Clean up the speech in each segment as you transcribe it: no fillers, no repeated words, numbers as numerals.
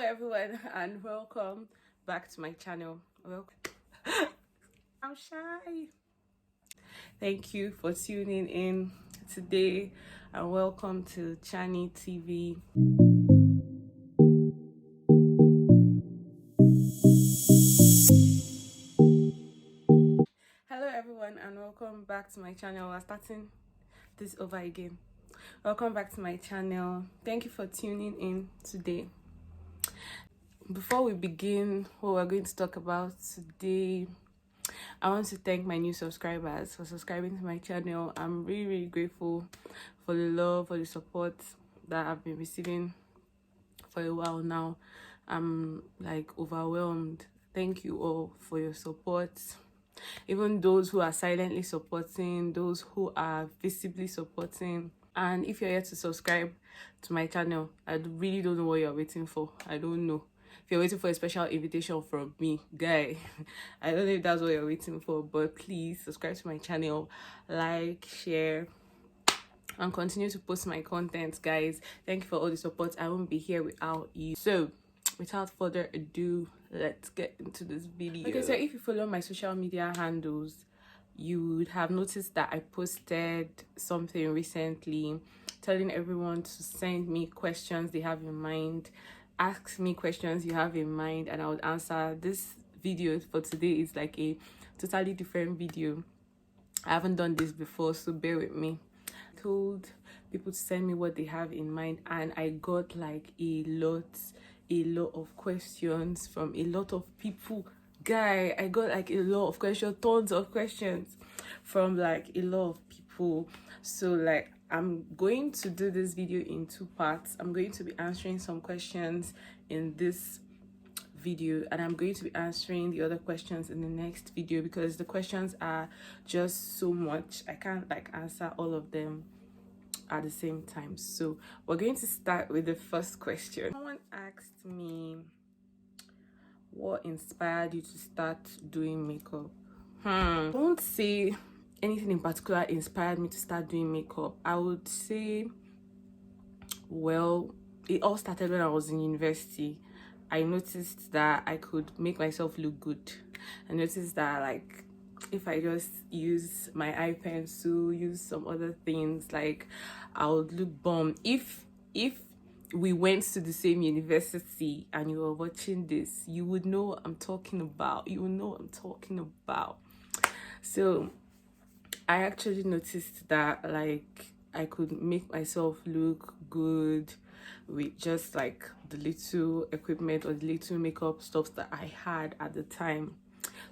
everyone and welcome back to my channel. Welcome. I'm shy. Thank you for tuning in today and welcome to Channy TV. Hello everyone and welcome back to my channel. We're starting this over again. Welcome back to my channel. Thank you for tuning in today. Before we begin what we're going to talk about today, I want to thank my new subscribers for subscribing to my channel. I'm really grateful for the love, for the support that I've been receiving for a while now. I'm like overwhelmed. Thank you all for your support. Even those who are silently supporting, those who are visibly supporting. And if you're here to subscribe to my channel, I really don't know what you're waiting for. I don't know. If you're waiting for a special invitation from me, guy, I don't know if that's what you're waiting for, but please subscribe to my channel, like, share, and continue to post my content, guys. Thank you for all the support. I won't be here without you. So without further ado, let's get into this video. Okay, so if you follow my social media handles, you would have noticed that I posted something recently telling everyone to send me questions they have in mind. Ask me questions you have in mind and I would answer. This video for today is like a totally different video. I haven't done this before, so bear with me. I told people to send me what they have in mind and I got like a lot of questions from a lot of people. Guy, I got like a lot of questions, tons of questions from like a lot of people. So like I'm going to do this video in two parts. I'm going to be answering some questions in this video and I'm going to be answering the other questions in the next video because the questions are just so much. I can't like answer all of them at the same time. So we're going to start with the first question. Someone asked me, what inspired you to start doing makeup? I won't say anything in particular inspired me to start doing makeup. I would say, well, it all started when I was in university. I noticed that I could make myself look good. I noticed that like if I just use my eye pencil, use some other things, like I would look bomb. If we went to the same university and you were watching this, you would know what I'm talking about. You would know what I'm talking about. So I actually noticed that like I could make myself look good with just like the little equipment or the little makeup stuff that I had at the time.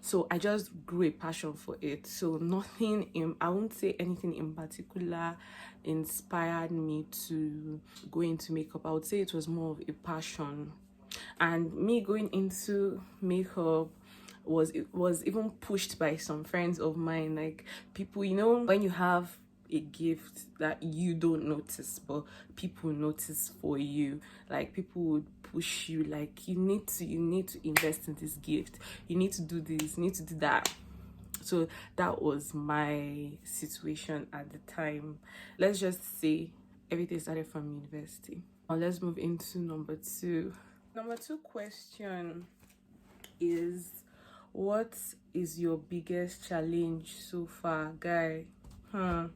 So I just grew a passion for it. So nothing in, I won't say anything in particular inspired me to go into makeup. I would say it was more of a passion. And me going into makeup was even pushed by some friends of mine, like people, you know, when you have a gift that you don't notice but people notice for you, like people would push you, like you need to invest in this gift, you need to do this, you need to do that. So that was my situation at the time. Let's just say everything started from university. Now let's move into number two. Number two question is, what is your biggest challenge so far? Guy, I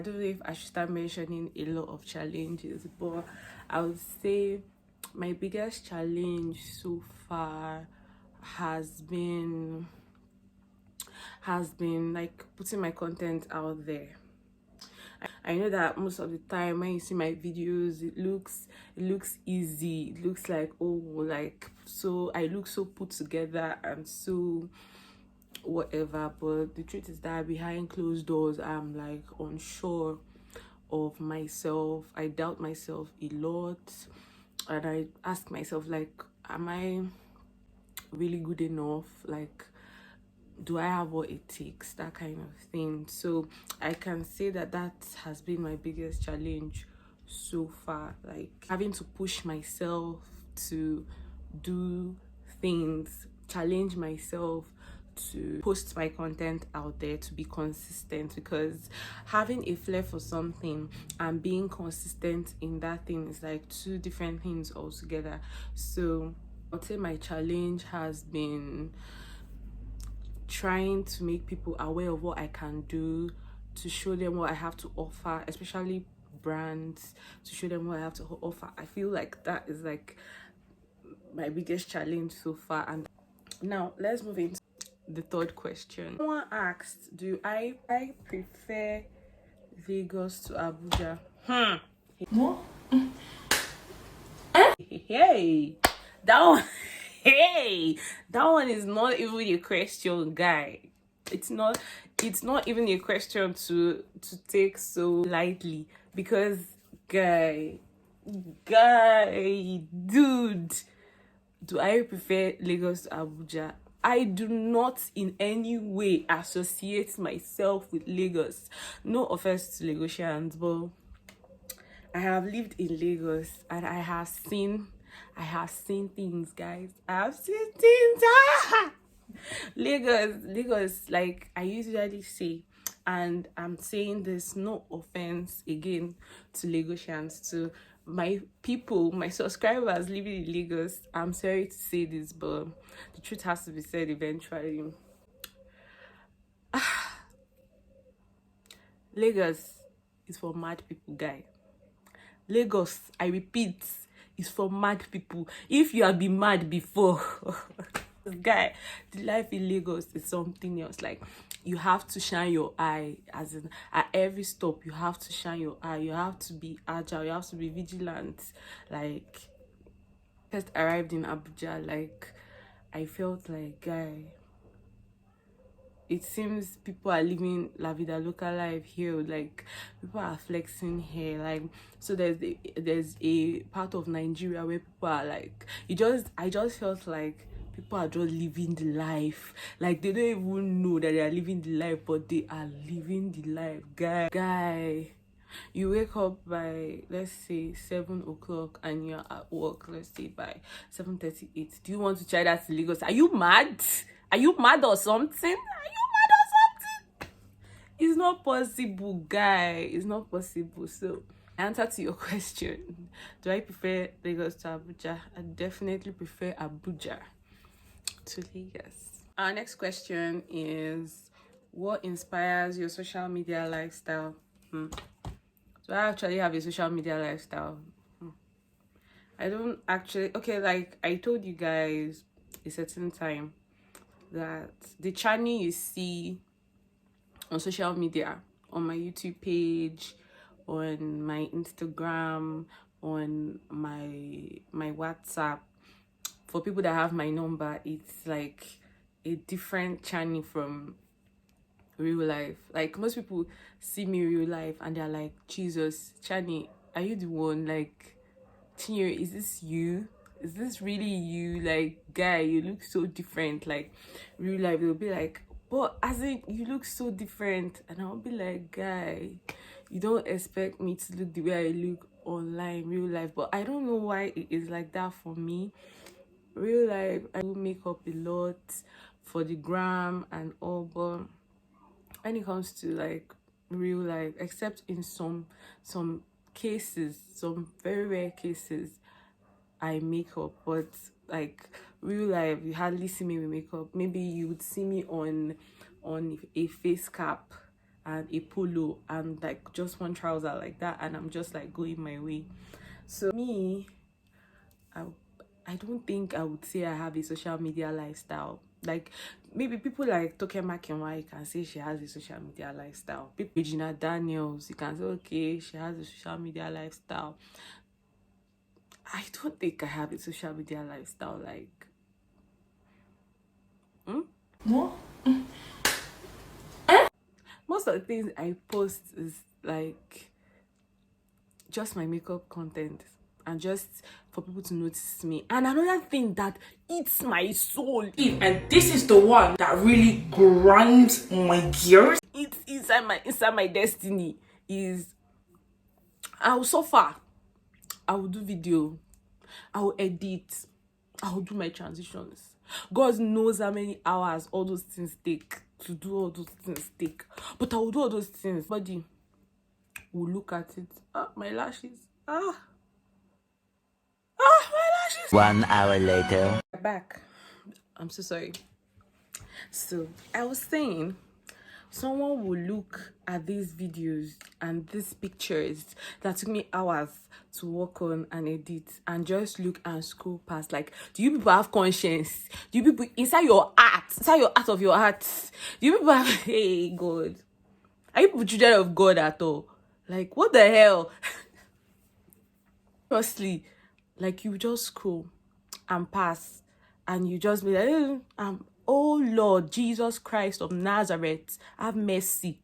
don't know if I should start mentioning a lot of challenges, but I would say my biggest challenge so far has been like putting my content out there. I know that most of the time when you see my videos, it looks easy. It looks like, oh, like, so I look so put together and so whatever, but the truth is that behind closed doors I'm like unsure of myself. I doubt myself a lot and I ask myself, like, am I really good enough? Like, do I have what it takes? That kind of thing. So I can say that that has been my biggest challenge so far, like having to push myself to do things, challenge myself to post my content out there, to be consistent, because having a flair for something and being consistent in that thing is like two different things altogether. So I'd say my challenge has been trying to make people aware of what I can do, to show them what I have to offer, especially brands, to show them what I have to offer. I feel like that is like my biggest challenge so far. And now let's move into the third question. Someone asked, do I prefer Lagos to Abuja? What? Hey, that one. Hey, that one is not even a question, guy. It's not even a question to take so lightly, because guy, dude, do I prefer Lagos to Abuja? I do not in any way associate myself with Lagos. No offense to Lagosians, but I have lived in Lagos and I have seen things, guys. I have seen things. Lagos, like I usually say, and I'm saying this, no offense again to Lagosians, to my people, my subscribers living in Lagos. I'm sorry to say this, but the truth has to be said eventually. Lagos is for mad people, guy. Lagos, I repeat, is for mad people. If you have been mad before, guy, the life in Lagos is something else. Like, you have to shine your eye, as in at every stop you have to shine your eye. You have to be agile, you have to be vigilant. Like, first arrived in Abuja, like I felt like, guy, it seems people are living la vida loca life here. Like, people are flexing here. Like, so there's a part of Nigeria where people are like, I just felt like people are just living the life. Like, they don't even know that they are living the life, but they are living the life. Guy, you wake up by, let's say, 7 o'clock and you're at work, let's say, by 7:38. Do you want to try that in Lagos? Are you mad? Are you mad or something? It's not possible, guy. It's not possible. So, answer to your question, do I prefer Lagos to Abuja? I definitely prefer Abuja to Lagos. Our next question is, what inspires your social media lifestyle? Do I actually have a social media lifestyle? I don't actually. Okay, like I told you guys a certain time that the Channy you see on social media, on my YouTube page, on my Instagram, on my WhatsApp, for people that have my number, it's like a different Channy from real life. Like, most people see me real life and they're like, Jesus, Channy, are you the one? Like, Chinyo, is this you? Is this really you? Like, guy, you look so different. Like, real life, they'll be like, but as in, you look so different. And I'll be like, guy, you don't expect me to look the way I look online, real life. But I don't know why it is like that for me. Real life, I do make up a lot for the gram and all, but when it comes to like real life, except in some cases, some very rare cases, I make up. But like real life, you hardly see me with makeup. Maybe you would see me on a face cap and a polo and like just one trouser like that, and I'm just like going my way. So me, I don't think I would say I have a social media lifestyle. Like, maybe people like Toke Makinwa, you can say she has a social media lifestyle. People, Regina Daniels, you can say, okay, she has a social media lifestyle. I don't think I have a social media lifestyle. Like, what? Most of the things I post is like just my makeup content and just for people to notice me. And another thing that eats my soul, and this is the one that really grinds my gears, it's inside my destiny, is I will suffer, I will do video, I will edit, I'll do my transitions. God knows how many hours all those things take to do all those things take. But I will do all those things. Body will look at it. Ah, my lashes. Ah, my lashes. 1 hour later. Back. I'm so sorry. So I was saying, someone will look at these videos and these pictures that took me hours to work on and edit and just look and scroll past. Like, do you people have conscience? Do you people inside your heart of your hearts? Do you people have hey God? Are you people children of God at all? Like, what the hell? Honestly, like, you just scroll and pass and you just be like, oh Lord Jesus Christ of Nazareth, have mercy.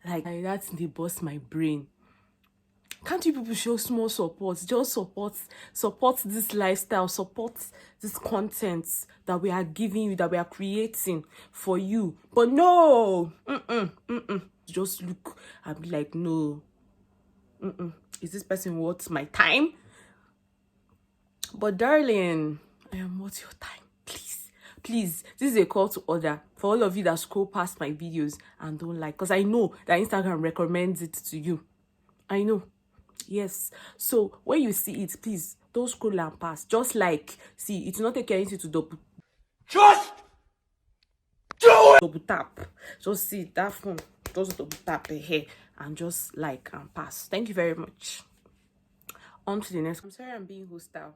Like that's they bust my brain. Can't you people show small support? Just support this lifestyle, support this content that we are giving you, that we are creating for you. But no, just look and be like, no, is this person worth my time? But darling, I am worth your time. Please, this is a call to order for all of you that scroll past my videos and don't like, because I know that Instagram recommends it to you. I know. Yes. So when you see it, please don't scroll and pass. Just like, see, it's not taking anything to double. Just do it! Double tap. Just see that phone. Just double tap here and just like and pass. Thank you very much. On to the next. I'm sorry I'm being hostile.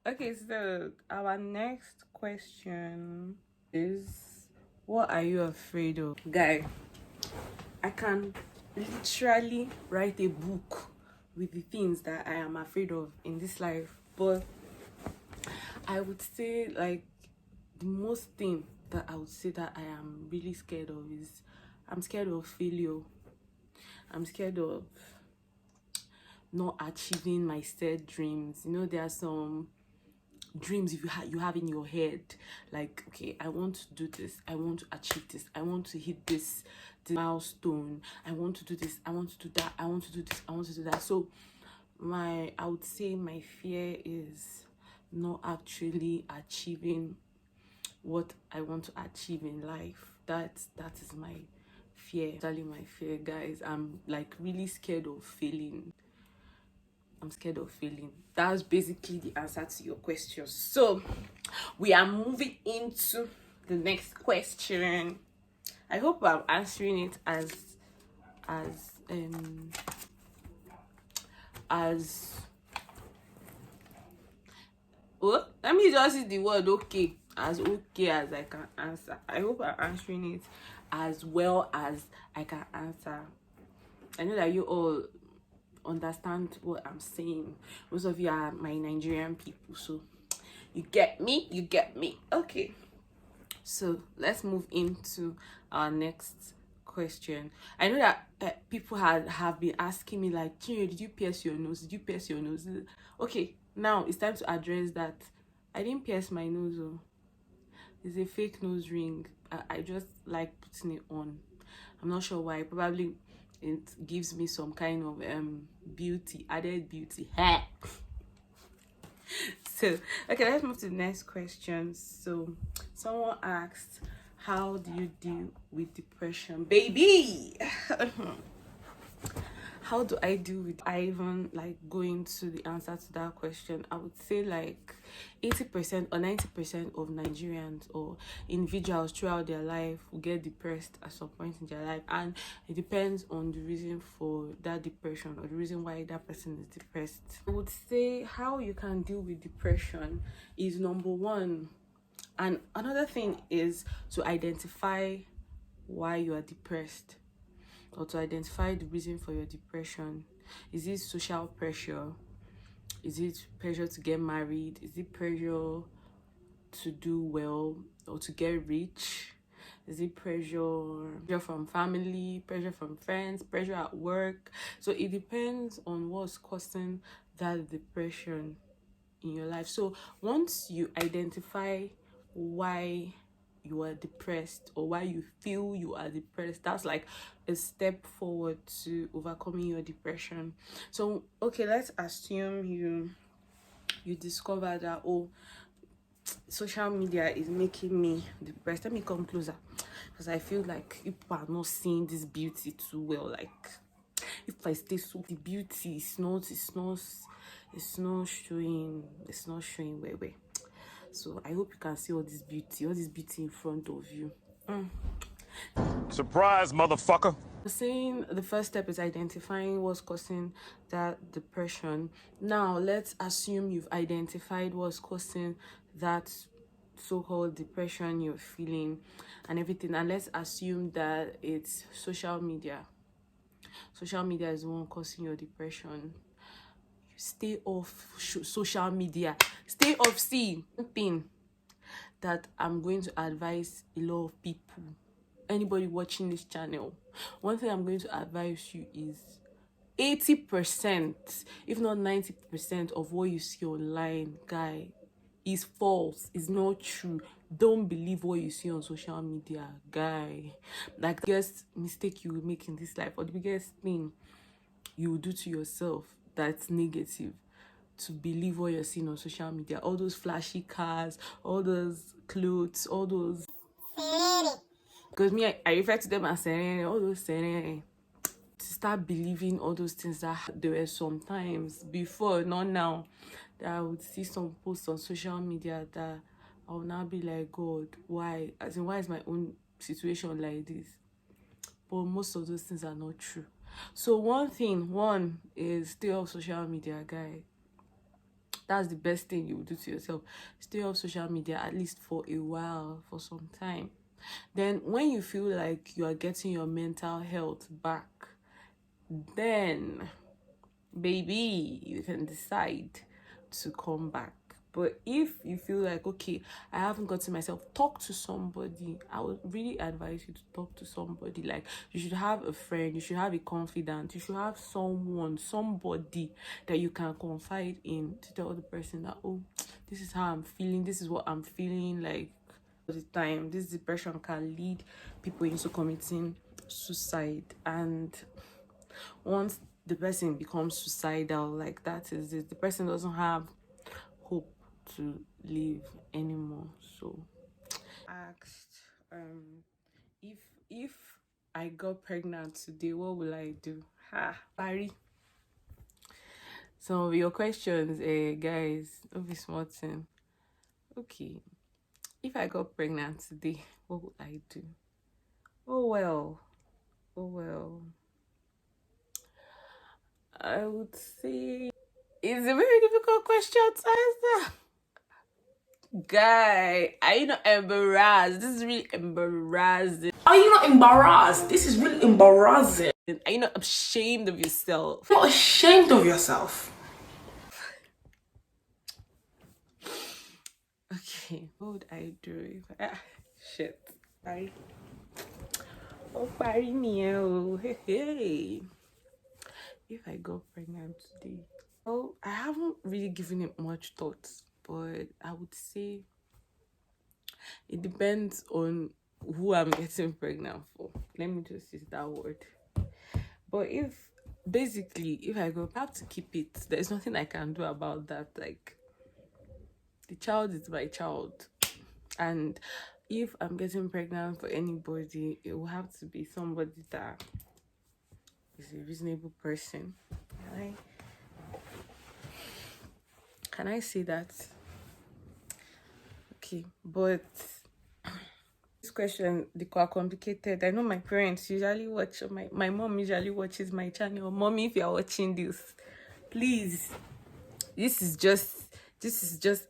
Okay, so our next question is, what are you afraid of? Guy, I can literally write a book with the things that I am afraid of in this life, but I would say like the most thing that I would say that I am really scared of is I'm scared of failure. I'm scared of not achieving my set dreams. You know, there are some dreams you have in your head, like, okay, I want to do this, I want to achieve this, I want to hit this milestone, I want to do this, I want to do that, I want to do this, I want to do that. So I would say my fear is not actually achieving what I want to achieve in life. That is my fear. Actually, my fear, guys. I'm like really scared of failing. I'm scared of failing. That's basically the answer to your question. So we are moving into the next question. I hope I'm answering it as oh, let me just use the word okay as I can answer. I hope I'm answering it as well as I can answer. I know that you all understand what I'm saying. Most of you are my Nigerian people, so you get me. Okay, so let's move into our next question. I know that people have been asking me like, did you pierce your nose? Did you pierce your nose? Okay, now it's time to address that. I didn't pierce my nose. Oh. It's a fake nose ring. I just like putting it on. I'm not sure why. Probably it gives me some kind of added beauty. So okay, let's move to the next question. So someone asked, how do you deal with depression, baby? How do I deal with I even like go into the answer to that question? I would say like 80% or 90% of Nigerians or individuals throughout their life will get depressed at some point in their life, and it depends on the reason for that depression or the reason why that person is depressed. I would say how you can deal with depression is number one, and another thing is to identify why you are depressed, or to identify the reason for your depression. Is it social pressure? Is it pressure to get married? Is it pressure to do well or to get rich? Is it pressure from family, pressure from friends, pressure at work? So it depends on what's causing that depression in your life. So once you identify why you are depressed or why you feel you are depressed, that's like a step forward to overcoming your depression. So okay, let's assume you discover that, oh, social media is making me depressed. Let me come closer, because I feel like people are not seeing this beauty too well. Like, if I stay so, the beauty is not, it's not showing, where. So I hope you can see all this beauty in front of you. Surprise, motherfucker. Saying the first step is identifying what's causing that depression. Now let's assume you've identified what's causing that so-called depression you're feeling and everything, and let's assume that it's social media is the one causing your depression. Stay off social media, stay off. See, one thing that I'm going to advise a lot of people, anybody watching this channel, one thing I'm going to advise you is 80%, if not 90% of what you see online, guy, is false, is not true. Don't believe what you see on social media, guy. Like, the biggest mistake you will make in this life, or the biggest thing you will do to yourself that's negative, to believe what you're seeing on social media. All those flashy cars, all those clothes, all those, because me, I refer to them as all those, to start believing all those things. That there were sometimes before, not now, that I would see some posts on social media that I would now be like, God, why? As in, why is my own situation like this? But most of those things are not true. So one is stay off social media, guy. That's the best thing you will do to yourself. Stay off social media, at least for a while, for some time. Then when you feel like you are getting your mental health back, then baby, you can decide to come back. But if you feel like, okay, I haven't gotten myself, talk to somebody. I would really advise you to talk to somebody. Like, you should have a friend, you should have a confidant, you should have somebody that you can confide in, to tell the person that, oh, this is how I'm feeling, this is what I'm feeling. Like, all the time, this depression can lead people into committing suicide. And once the person becomes suicidal, like, that is it. The person doesn't have hope to live anymore. So asked, if I got pregnant today, what will I do? Barry, some of your questions, guys, don't be smarting. Okay, if I got pregnant today, what would I do? Oh well, I would say it's a very difficult question to answer. Guy, are you not embarrassed? This is really embarrassing. Are you not embarrassed? This is really embarrassing. Are you not ashamed of yourself? You're not ashamed of yourself. Okay, what would I do if shit. Sorry. Oh, sorry, meow. Hey. If I got pregnant today, well, I haven't really given it much thought, but I would say it depends on who I'm getting pregnant for. Let me just use that word. But if I go back to keep it, there's nothing I can do about that. Like, the child is my child, and if I'm getting pregnant for anybody, it will have to be somebody that is a reasonable person. Can I say that? Okay, but this question, they quite complicated. I know my parents usually watch, my mom usually watches my channel. Mommy, if you're watching this, please, this is just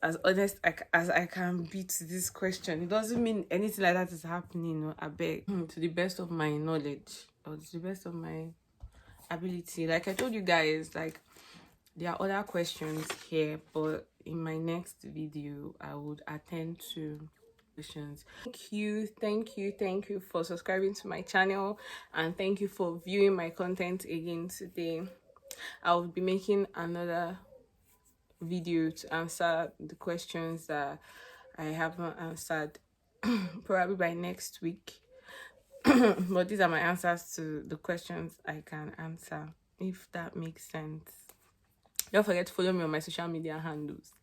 as honest as I can be to this question. It doesn't mean anything like that is happening, no, I beg. To the best of my knowledge, or to the best of my ability. Like I told you guys, like, there are other questions here, but in my next video, I would attend to questions. Thank you for subscribing to my channel, and thank you for viewing my content again today. I will be making another video to answer the questions that I haven't answered probably by next week. But these are my answers to the questions I can answer, if that makes sense. Don't forget to follow me on my social media handles.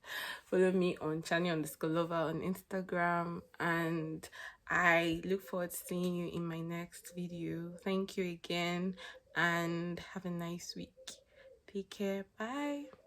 Follow me on Channy_lover on Instagram, and I look forward to seeing you in my next video. Thank you again, and have a nice week. Take care. Bye.